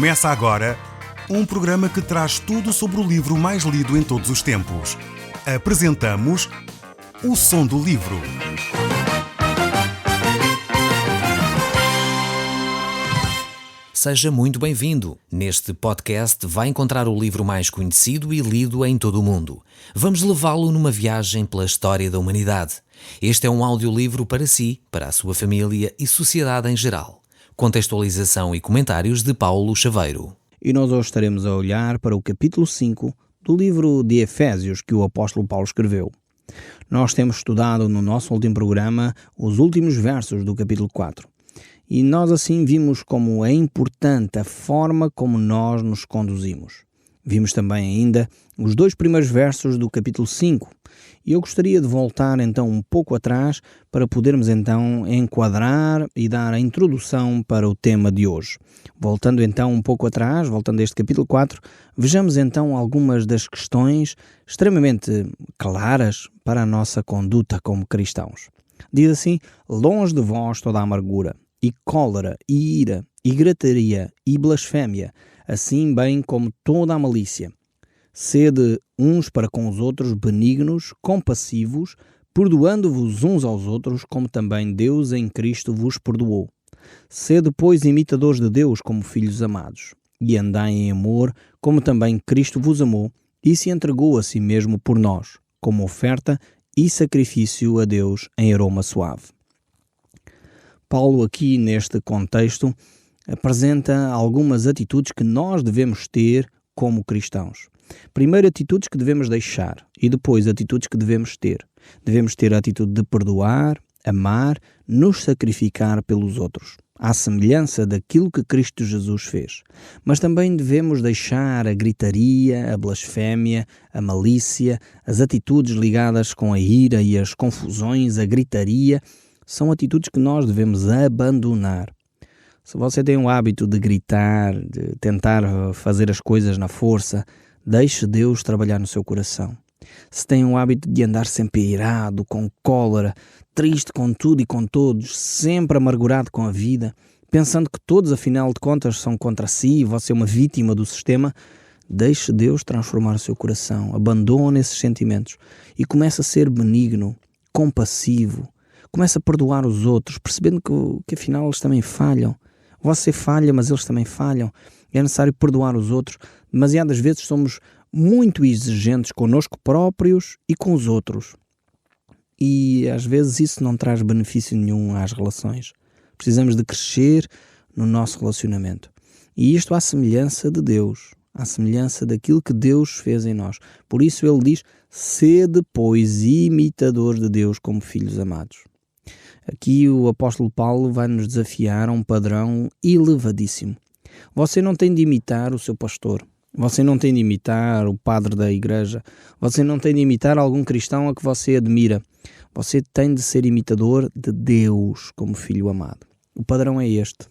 Começa agora um programa que traz tudo sobre o livro mais lido em todos os tempos. Apresentamos O Som do Livro. Seja muito bem-vindo. Neste podcast vai encontrar o livro mais conhecido e lido em todo o mundo. Vamos levá-lo numa viagem pela história da humanidade. Este é um audiolivro para si, para a sua família e sociedade em geral. Contextualização e comentários de Paulo Chaveiro. E nós hoje estaremos a olhar para o capítulo 5 do livro de Efésios que o apóstolo Paulo escreveu. Nós temos estudado no nosso último programa os últimos versos do capítulo 4. E nós assim vimos como é importante a forma como nós nos conduzimos. Vimos também ainda os 2 primeiros versos do capítulo 5. E eu gostaria de voltar então um pouco atrás para podermos então enquadrar e dar a introdução para o tema de hoje. Voltando então um pouco atrás, voltando a este capítulo 4, vejamos então algumas das questões extremamente claras para a nossa conduta como cristãos. Diz assim: longe de vós toda a amargura, e cólera, e ira, e gritaria, e blasfémia, assim bem como toda a malícia. Sede uns para com os outros benignos, compassivos, perdoando-vos uns aos outros, como também Deus em Cristo vos perdoou. Sede, pois, imitadores de Deus como filhos amados, e andai em amor, como também Cristo vos amou, e se entregou a si mesmo por nós, como oferta e sacrifício a Deus em aroma suave. Paulo aqui neste contexto apresenta algumas atitudes que nós devemos ter como cristãos. Primeiro, atitudes que devemos deixar e depois atitudes que devemos ter. Devemos ter a atitude de perdoar, amar, nos sacrificar pelos outros, à semelhança daquilo que Cristo Jesus fez. Mas também devemos deixar a gritaria, a blasfémia, a malícia, as atitudes ligadas com a ira e as confusões, a gritaria. São atitudes que nós devemos abandonar. Se você tem o hábito de gritar, de tentar fazer as coisas na força, deixe Deus trabalhar no seu coração. Se tem o hábito de andar sempre irado, com cólera, triste com tudo e com todos, sempre amargurado com a vida, pensando que todos, afinal de contas, são contra si e você é uma vítima do sistema, deixe Deus transformar o seu coração. Abandone esses sentimentos e comece a ser benigno, compassivo. Comece a perdoar os outros, percebendo que afinal eles também falham. Você falha, mas eles também falham. É necessário perdoar os outros. Demasiadas vezes somos muito exigentes connosco próprios e com os outros. E às vezes isso não traz benefício nenhum às relações. Precisamos de crescer no nosso relacionamento. E isto à semelhança de Deus, à semelhança daquilo que Deus fez em nós. Por isso ele diz: sede, pois, imitadores de Deus como filhos amados. Aqui o apóstolo Paulo vai nos desafiar a um padrão elevadíssimo. Você não tem de imitar o seu pastor. Você não tem de imitar o padre da igreja. Você não tem de imitar algum cristão a que você admira. Você tem de ser imitador de Deus como filho amado. O padrão é este.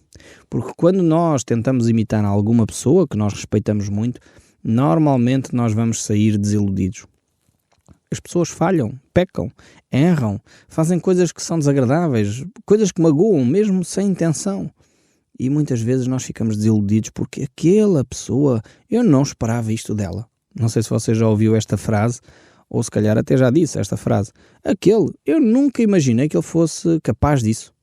Porque quando nós tentamos imitar alguma pessoa que nós respeitamos muito, normalmente nós vamos sair desiludidos. As pessoas falham, pecam, erram, fazem coisas que são desagradáveis, coisas que magoam, mesmo sem intenção. E muitas vezes nós ficamos desiludidos porque aquela pessoa, eu não esperava isto dela. Não sei se você já ouviu esta frase, ou se calhar até já disse esta frase. Eu nunca imaginei que ele fosse capaz disso.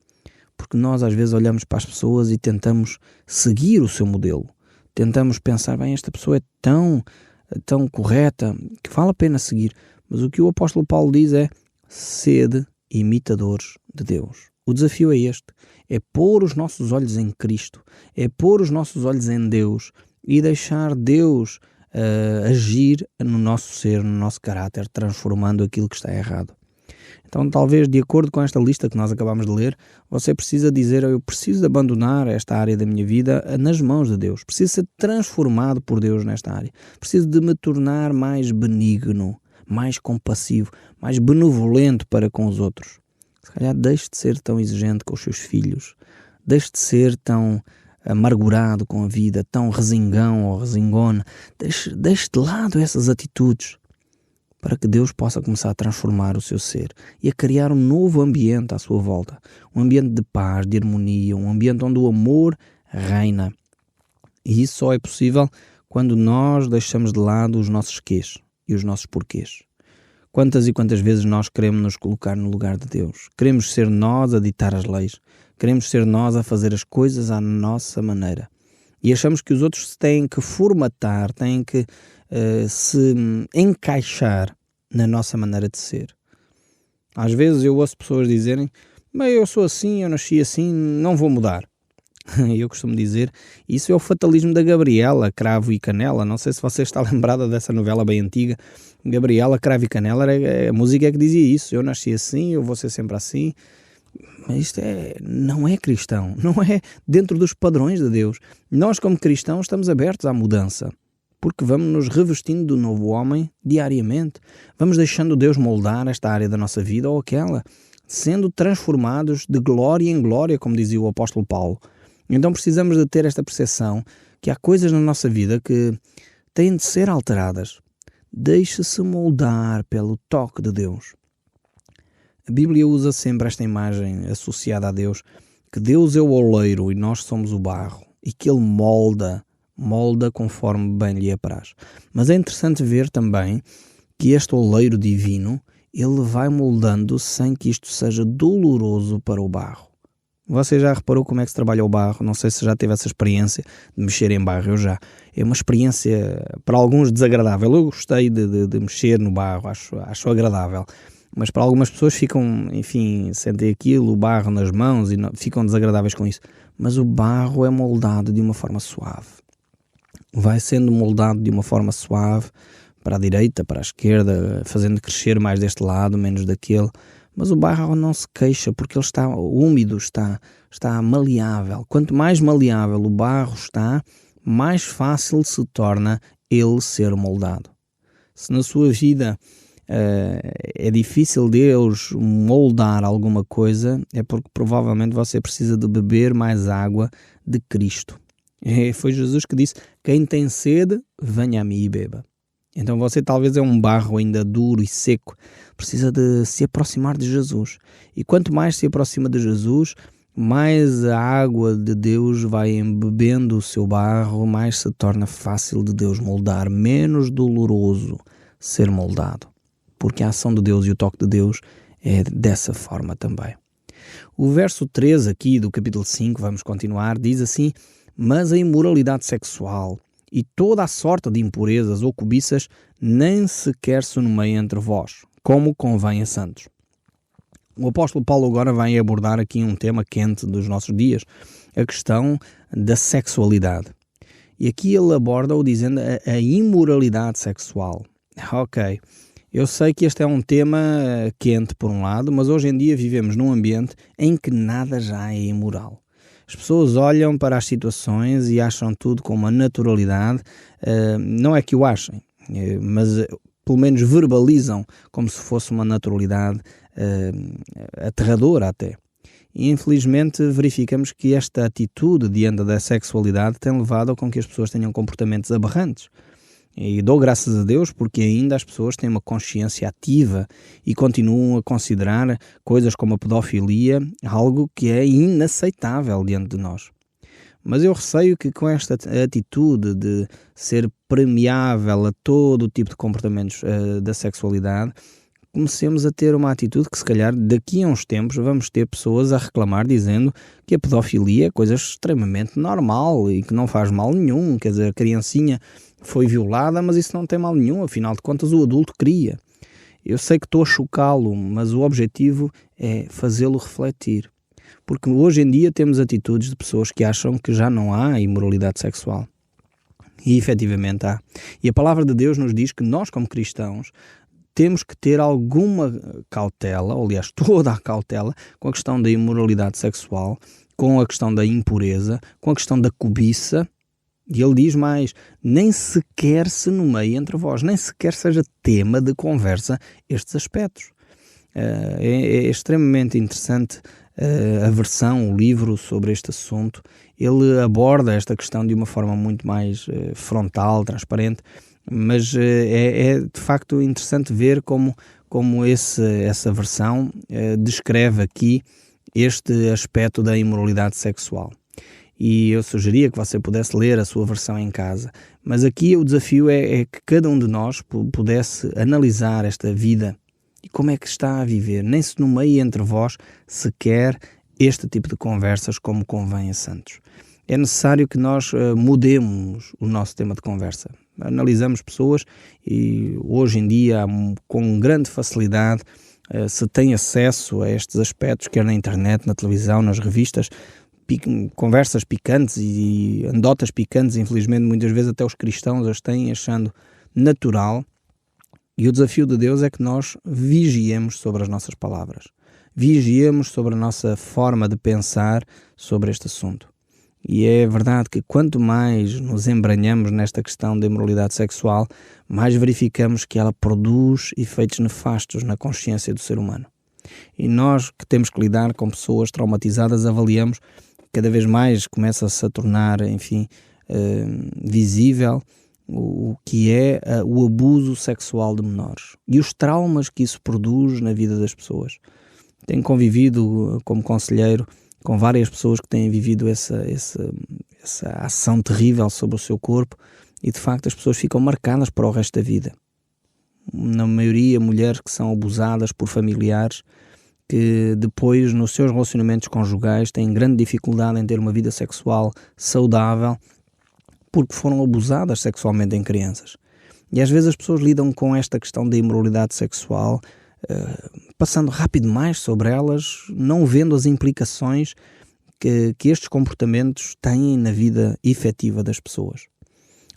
Porque nós às vezes olhamos para as pessoas e tentamos seguir o seu modelo. Tentamos pensar, esta pessoa é tão correta, que vale a pena seguir. Mas o que o apóstolo Paulo diz é: sede imitadores de Deus. O desafio é este, é pôr os nossos olhos em Cristo, é pôr os nossos olhos em Deus e deixar Deus agir no nosso ser, no nosso caráter, transformando aquilo que está errado. Então, talvez, de acordo com esta lista que nós acabamos de ler, você precisa dizer: eu preciso de abandonar esta área da minha vida nas mãos de Deus. Preciso ser transformado por Deus nesta área. Preciso de me tornar mais benigno, mais compassivo, mais benevolente para com os outros. Se calhar deixe de ser tão exigente com os seus filhos. Deixe de ser tão amargurado com a vida, tão resingão ou resingona. Deixe de lado essas atitudes para que Deus possa começar a transformar o seu ser e a criar um novo ambiente à sua volta. Um ambiente de paz, de harmonia, um ambiente onde o amor reina. E isso só é possível quando nós deixamos de lado os nossos quês e os nossos porquês. Quantas e quantas vezes nós queremos nos colocar no lugar de Deus? Queremos ser nós a ditar as leis. Queremos ser nós a fazer as coisas à nossa maneira. E achamos que os outros se têm que formatar, têm que se encaixar na nossa maneira de ser. Às vezes eu ouço pessoas dizerem: mas eu sou assim, eu nasci assim, não vou mudar. Eu costumo dizer, isso é o fatalismo da Gabriela, Cravo e Canela. Não sei se você está lembrada dessa novela bem antiga. Gabriela, Cravo e Canela, a música é que dizia isso: eu nasci assim, eu vou ser sempre assim. Mas isto não é cristão, não é dentro dos padrões de Deus. Nós, como cristãos, estamos abertos à mudança, porque vamos nos revestindo do novo homem diariamente. Vamos deixando Deus moldar esta área da nossa vida ou aquela, sendo transformados de glória em glória, como dizia o apóstolo Paulo. Então precisamos de ter esta percepção que há coisas na nossa vida que têm de ser alteradas. Deixe-se moldar pelo toque de Deus. A Bíblia usa sempre esta imagem associada a Deus, que Deus é o oleiro e nós somos o barro, e que Ele molda conforme bem lhe apraz. Mas é interessante ver também que este oleiro divino, Ele vai moldando sem que isto seja doloroso para o barro. Você já reparou como é que se trabalha o barro? Não sei se já teve essa experiência de mexer em barro. Eu já. É uma experiência, para alguns, desagradável. Eu gostei de mexer no barro, acho agradável. Mas para algumas pessoas ficam, enfim, sentem aquilo, o barro nas mãos e ficam desagradáveis com isso. Mas o barro é moldado de uma forma suave. Vai sendo moldado de uma forma suave, para a direita, para a esquerda, fazendo crescer mais deste lado, menos daquele. Mas o barro não se queixa porque ele está úmido, está maleável. Quanto mais maleável o barro está, mais fácil se torna ele ser moldado. Se na sua vida é difícil Deus moldar alguma coisa, é porque provavelmente você precisa de beber mais água de Cristo. Foi Jesus que disse: quem tem sede, venha a mim e beba. Então você talvez é um barro ainda duro e seco, precisa de se aproximar de Jesus. E quanto mais se aproxima de Jesus, mais a água de Deus vai embebendo o seu barro, mais se torna fácil de Deus moldar, menos doloroso ser moldado. Porque a ação de Deus e o toque de Deus é dessa forma também. O verso 3 aqui do capítulo 5, vamos continuar, diz assim: mas a imoralidade sexual e toda a sorte de impurezas ou cobiças nem sequer se nomeia entre vós, como convém a santos. O apóstolo Paulo agora vai abordar aqui um tema quente dos nossos dias, a questão da sexualidade. E aqui ele aborda-o dizendo a imoralidade sexual. Ok, eu sei que este é um tema quente por um lado, mas hoje em dia vivemos num ambiente em que nada já é imoral. As pessoas olham para as situações e acham tudo com uma naturalidade, não é que o achem, mas pelo menos verbalizam como se fosse uma naturalidade aterradora até. E infelizmente verificamos que esta atitude diante da sexualidade tem levado a com que as pessoas tenham comportamentos aberrantes. E dou graças a Deus porque ainda as pessoas têm uma consciência ativa e continuam a considerar coisas como a pedofilia algo que é inaceitável diante de nós. Mas eu receio que com esta atitude de ser permeável a todo o tipo de comportamentos da sexualidade, comecemos a ter uma atitude que se calhar daqui a uns tempos vamos ter pessoas a reclamar dizendo que a pedofilia é coisa extremamente normal e que não faz mal nenhum, quer dizer, a criancinha foi violada, mas isso não tem mal nenhum, afinal de contas o adulto cria. Eu sei que estou a chocá-lo, mas o objetivo é fazê-lo refletir. Porque hoje em dia temos atitudes de pessoas que acham que já não há imoralidade sexual. E efetivamente há. E a palavra de Deus nos diz que nós, como cristãos, temos que ter alguma cautela, ou aliás, toda a cautela, com a questão da imoralidade sexual, com a questão da impureza, com a questão da cobiça. E ele diz mais: nem sequer se nomeie entre vós, nem sequer seja tema de conversa estes aspectos. É extremamente interessante a versão, o livro sobre este assunto. Ele aborda esta questão de uma forma muito mais frontal, transparente, mas é de facto interessante ver como essa versão descreve aqui este aspecto da imoralidade sexual. e eu sugeria que você pudesse ler a sua versão em casa. Mas aqui o desafio é que cada um de nós pudesse analisar esta vida e como é que está a viver. Nem se nomeie entre vós sequer este tipo de conversas como convém a santos. É necessário que nós mudemos o nosso tema de conversa. Analisamos pessoas e hoje em dia com grande facilidade se tem acesso a estes aspectos, quer na internet, na televisão, nas revistas, conversas picantes e anedotas picantes, infelizmente muitas vezes até os cristãos as têm achando natural. E o desafio de Deus é que nós vigiemos sobre as nossas palavras, vigiemos sobre a nossa forma de pensar sobre este assunto. E é verdade que quanto mais nos embranhamos nesta questão da imoralidade sexual, mais verificamos que ela produz efeitos nefastos na consciência do ser humano. E nós que temos que lidar com pessoas traumatizadas, avaliamos que cada vez mais começa-se a tornar, visível o que é o abuso sexual de menores e os traumas que isso produz na vida das pessoas. Tenho convivido como conselheiro com várias pessoas que têm vivido essa ação terrível sobre o seu corpo e de facto as pessoas ficam marcadas para o resto da vida. Na maioria, mulheres que são abusadas por familiares que depois nos seus relacionamentos conjugais têm grande dificuldade em ter uma vida sexual saudável porque foram abusadas sexualmente em crianças. E às vezes as pessoas lidam com esta questão da imoralidade sexual passando rápido mais sobre elas, não vendo as implicações que estes comportamentos têm na vida efetiva das pessoas.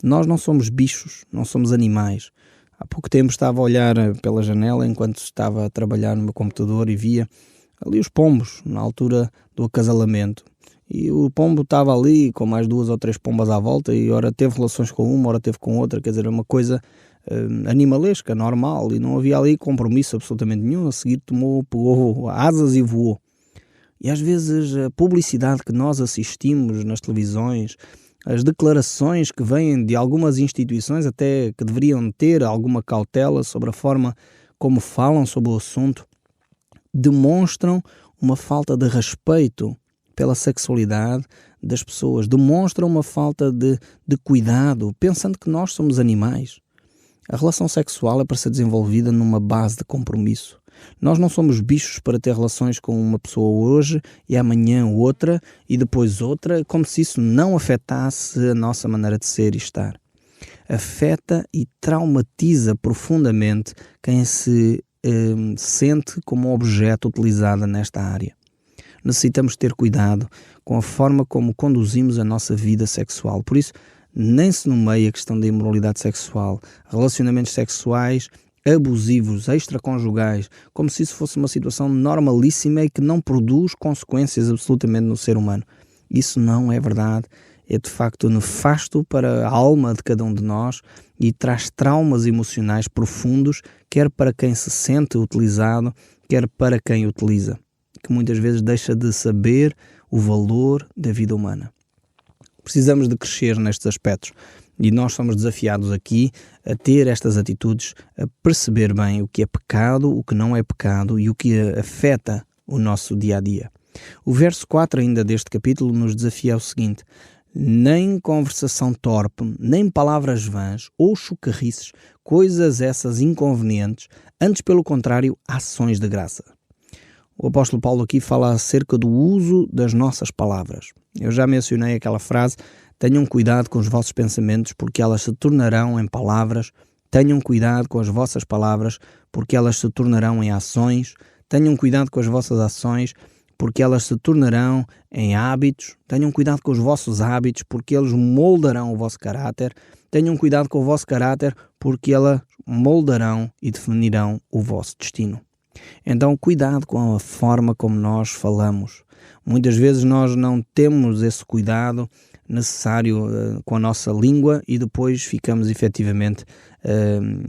Nós não somos bichos, não somos animais. Há pouco tempo estava a olhar pela janela enquanto estava a trabalhar no meu computador e via ali os pombos na altura do acasalamento. E o pombo estava ali com mais 2 ou 3 pombas à volta e ora teve relações com uma, ora teve com outra, quer dizer, é uma coisa animalesca, normal, e não havia ali compromisso absolutamente nenhum. A seguir pegou asas e voou. E às vezes a publicidade que nós assistimos nas televisões, as declarações que vêm de algumas instituições até que deveriam ter alguma cautela sobre a forma como falam sobre o assunto, demonstram uma falta de respeito pela sexualidade das pessoas, demonstram uma falta de cuidado, pensando que nós somos animais. A relação sexual é para ser desenvolvida numa base de compromisso. Nós não somos bichos para ter relações com uma pessoa hoje e amanhã outra e depois outra, como se isso não afetasse a nossa maneira de ser e estar. Afeta e traumatiza profundamente quem se sente como objeto utilizado nesta área. Necessitamos ter cuidado com a forma como conduzimos a nossa vida sexual. Por isso, nem se nomeia a questão da imoralidade sexual, relacionamentos sexuais abusivos, extraconjugais, como se isso fosse uma situação normalíssima e que não produz consequências absolutamente no ser humano. Isso não é verdade. É de facto nefasto para a alma de cada um de nós e traz traumas emocionais profundos, quer para quem se sente utilizado, quer para quem utiliza, que muitas vezes deixa de saber o valor da vida humana. Precisamos de crescer nestes aspectos e nós somos desafiados aqui a ter estas atitudes, a perceber bem o que é pecado, o que não é pecado e o que afeta o nosso dia-a-dia. O verso 4 ainda deste capítulo nos desafia o seguinte: nem conversação torpe, nem palavras vãs ou chocarrices, coisas essas inconvenientes, antes pelo contrário, ações de graça. O apóstolo Paulo aqui fala acerca do uso das nossas palavras. Eu já mencionei aquela frase: tenham cuidado com os vossos pensamentos, porque elas se tornarão em palavras. Tenham cuidado com as vossas palavras, porque elas se tornarão em ações. Tenham cuidado com as vossas ações, porque elas se tornarão em hábitos. Tenham cuidado com os vossos hábitos, porque eles moldarão o vosso caráter. Tenham cuidado com o vosso caráter, porque elas moldarão e definirão o vosso destino. Então, cuidado com a forma como nós falamos. Muitas vezes nós não temos esse cuidado necessário com a nossa língua e depois ficamos efetivamente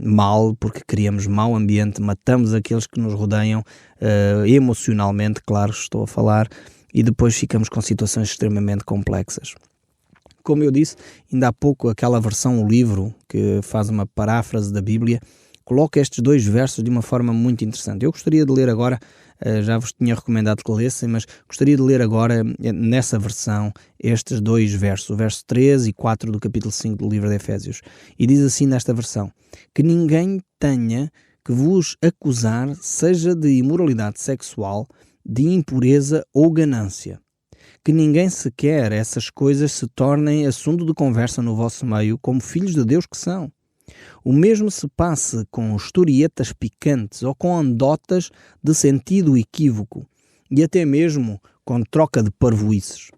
mal, porque criamos mau ambiente, matamos aqueles que nos rodeiam emocionalmente, claro, estou a falar, e depois ficamos com situações extremamente complexas. Como eu disse, ainda há pouco aquela versão, o livro, que faz uma paráfrase da Bíblia, coloca estes 2 versos de uma forma muito interessante. Eu gostaria de ler agora, já vos tinha recomendado que lessem, mas gostaria de ler agora, nessa versão, estes 2 versos, o verso 3 e 4 do capítulo 5 do livro de Efésios. E diz assim nesta versão: que ninguém tenha que vos acusar, seja de imoralidade sexual, de impureza ou ganância. Que ninguém sequer essas coisas se tornem assunto de conversa no vosso meio, como filhos de Deus que são. O mesmo se passe com historietas picantes ou com anedotas de sentido equívoco, e até mesmo com troca de parvoíces.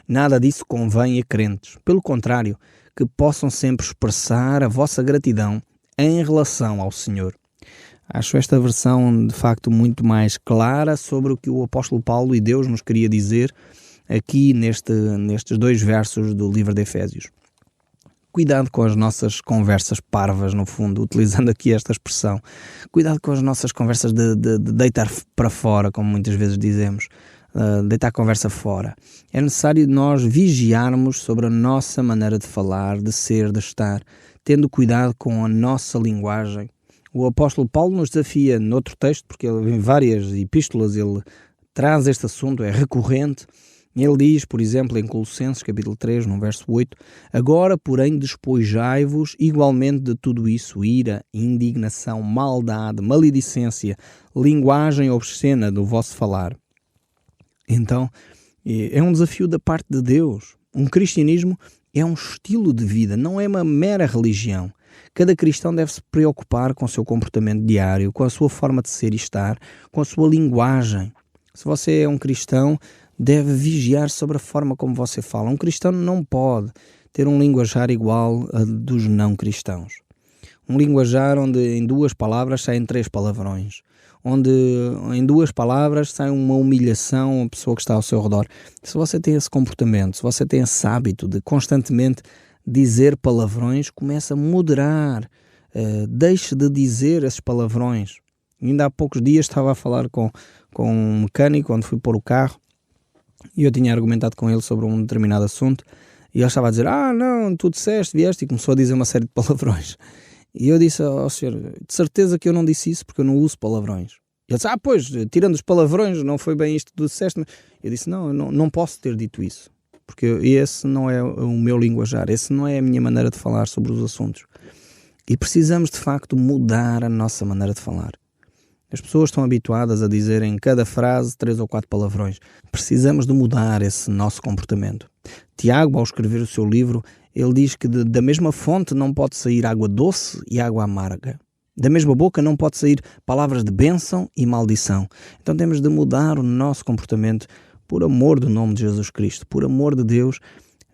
Nada disso convém a crentes. Pelo contrário, que possam sempre expressar a vossa gratidão em relação ao Senhor. Acho esta versão, de facto, muito mais clara sobre o que o apóstolo Paulo e Deus nos queria dizer aqui nestes 2 versos do livro de Efésios. Cuidado com as nossas conversas parvas, no fundo, utilizando aqui esta expressão. Cuidado com as nossas conversas de deitar para fora, como muitas vezes dizemos. Deitar a conversa fora. É necessário nós vigiarmos sobre a nossa maneira de falar, de ser, de estar, tendo cuidado com a nossa linguagem. O apóstolo Paulo nos desafia noutro texto, porque em várias epístolas ele traz este assunto, é recorrente. Ele diz, por exemplo, em Colossenses, capítulo 3, no verso 8, agora, porém, despojai-vos igualmente de tudo isso, ira, indignação, maldade, maledicência, linguagem obscena do vosso falar. Então, é um desafio da parte de Deus. Um cristianismo é um estilo de vida, não é uma mera religião. Cada cristão deve se preocupar com o seu comportamento diário, com a sua forma de ser e estar, com a sua linguagem. Se você é um cristão, deve vigiar sobre a forma como você fala. Um cristão não pode ter um linguajar igual a dos não cristãos. Um linguajar onde em 2 palavras saem 3 palavrões. Onde em 2 palavras sai uma humilhação à pessoa que está ao seu redor. Se você tem esse comportamento, se você tem esse hábito de constantemente dizer palavrões, comece a moderar. Deixe de dizer esses palavrões. Ainda há poucos dias estava a falar com um mecânico onde fui pôr o carro e eu tinha argumentado com ele sobre um determinado assunto e ele estava a dizer, não, tu disseste, vieste, e começou a dizer uma série de palavrões. E eu disse ao senhor, de certeza que eu não disse isso porque eu não uso palavrões. E ele disse, pois, tirando os palavrões, não foi bem isto que tu disseste. Eu disse, não, eu não posso ter dito isso, porque esse não é o meu linguajar, esse não é a minha maneira de falar sobre os assuntos. E precisamos, de facto, mudar a nossa maneira de falar. As pessoas estão habituadas a dizer em cada frase 3 ou 4 palavrões. Precisamos de mudar esse nosso comportamento. Tiago, ao escrever o seu livro, ele diz que da mesma fonte não pode sair água doce e água amarga. Da mesma boca não pode sair palavras de bênção e maldição. Então temos de mudar o nosso comportamento por amor do nome de Jesus Cristo, por amor de Deus.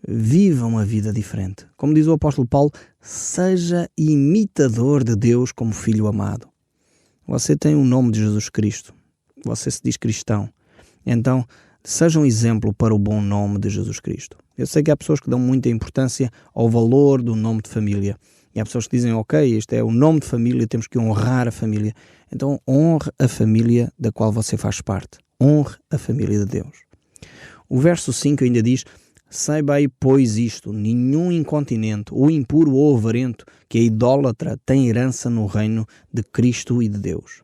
Viva uma vida diferente. Como diz o apóstolo Paulo, seja imitador de Deus como filho amado. Você tem o nome de Jesus Cristo. Você se diz cristão. Então, seja um exemplo para o bom nome de Jesus Cristo. Eu sei que há pessoas que dão muita importância ao valor do nome de família. E há pessoas que dizem, ok, este é o nome de família, temos que honrar a família. Então, honre a família da qual você faz parte. Honre a família de Deus. O verso 5 ainda diz, saibai, pois isto, nenhum incontinente, ou impuro ou avarento, que é idólatra, tem herança no reino de Cristo e de Deus.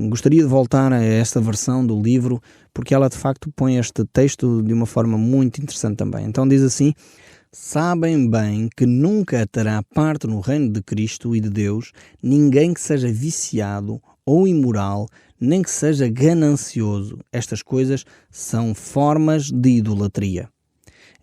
Gostaria de voltar a esta versão do livro, porque ela de facto põe este texto de uma forma muito interessante também. Então diz assim, sabem bem que nunca terá parte no reino de Cristo e de Deus ninguém que seja viciado ou imoral, nem que seja ganancioso. Estas coisas são formas de idolatria.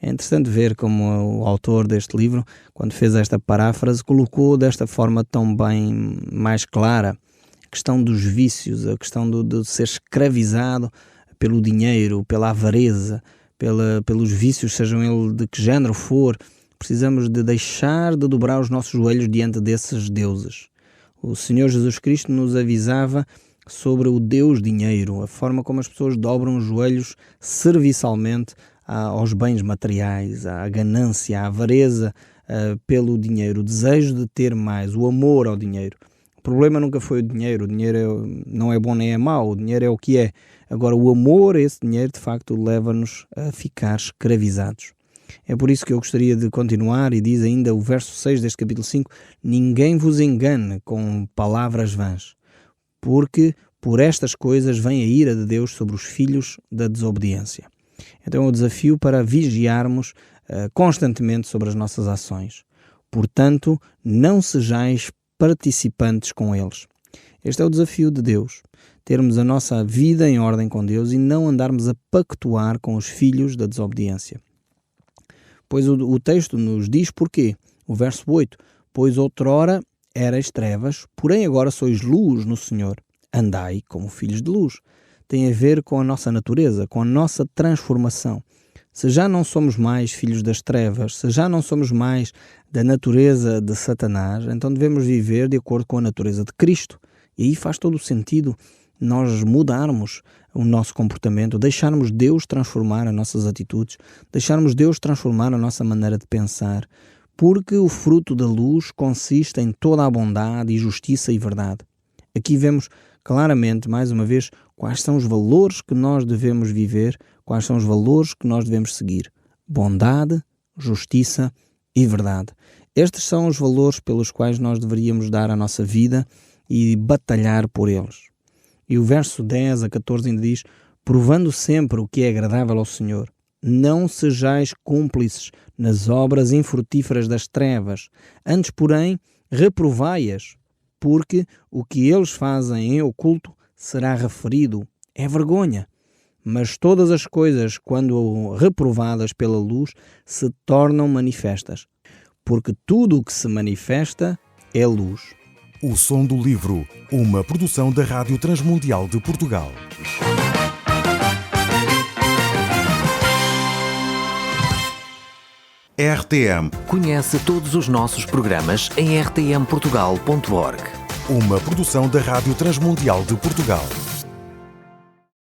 É interessante ver como o autor deste livro, quando fez esta paráfrase, colocou desta forma tão bem mais clara a questão dos vícios, a questão de ser escravizado pelo dinheiro, pela avareza, pelos vícios, sejam eles de que género for. Precisamos de deixar de dobrar os nossos joelhos diante desses deuses. O Senhor Jesus Cristo nos avisava sobre o Deus dinheiro, a forma como as pessoas dobram os joelhos serviçalmente aos bens materiais, à ganância, à avareza pelo dinheiro, o desejo de ter mais, o amor ao dinheiro. O problema nunca foi o dinheiro não é bom nem é mau, o dinheiro é o que é. Agora, o amor a esse dinheiro, de facto, leva-nos a ficar escravizados. É por isso que eu gostaria de continuar, e diz ainda o verso 6 deste capítulo 5, ninguém vos engane com palavras vãs, porque por estas coisas vem a ira de Deus sobre os filhos da desobediência. Então é um desafio para vigiarmos constantemente sobre as nossas ações. Portanto, não sejais participantes com eles. Este é o desafio de Deus, termos a nossa vida em ordem com Deus e não andarmos a pactuar com os filhos da desobediência. Pois o texto nos diz porquê. O verso 8, pois outrora erais trevas, porém agora sois luz no Senhor. Andai como filhos de luz. Tem a ver com a nossa natureza, com a nossa transformação. Se já não somos mais filhos das trevas, se já não somos mais da natureza de Satanás, então devemos viver de acordo com a natureza de Cristo. E aí faz todo o sentido nós mudarmos o nosso comportamento, deixarmos Deus transformar as nossas atitudes, deixarmos Deus transformar a nossa maneira de pensar, porque o fruto da luz consiste em toda a bondade e justiça e verdade. Aqui vemos claramente, mais uma vez, quais são os valores que nós devemos viver, quais são os valores que nós devemos seguir. Bondade, justiça e verdade. Estes são os valores pelos quais nós deveríamos dar a nossa vida e batalhar por eles. E o verso 10 a 14 ainda diz, provando sempre o que é agradável ao Senhor, não sejais cúmplices nas obras infrutíferas das trevas, antes, porém, reprovai-as, porque o que eles fazem em oculto será referido. É vergonha. Mas todas as coisas, quando reprovadas pela luz, se tornam manifestas, porque tudo o que se manifesta é luz. O Som do Livro, uma produção da Rádio Transmundial de Portugal. RTM. Conhece todos os nossos programas em rtmportugal.org. Uma produção da Rádio Transmundial de Portugal.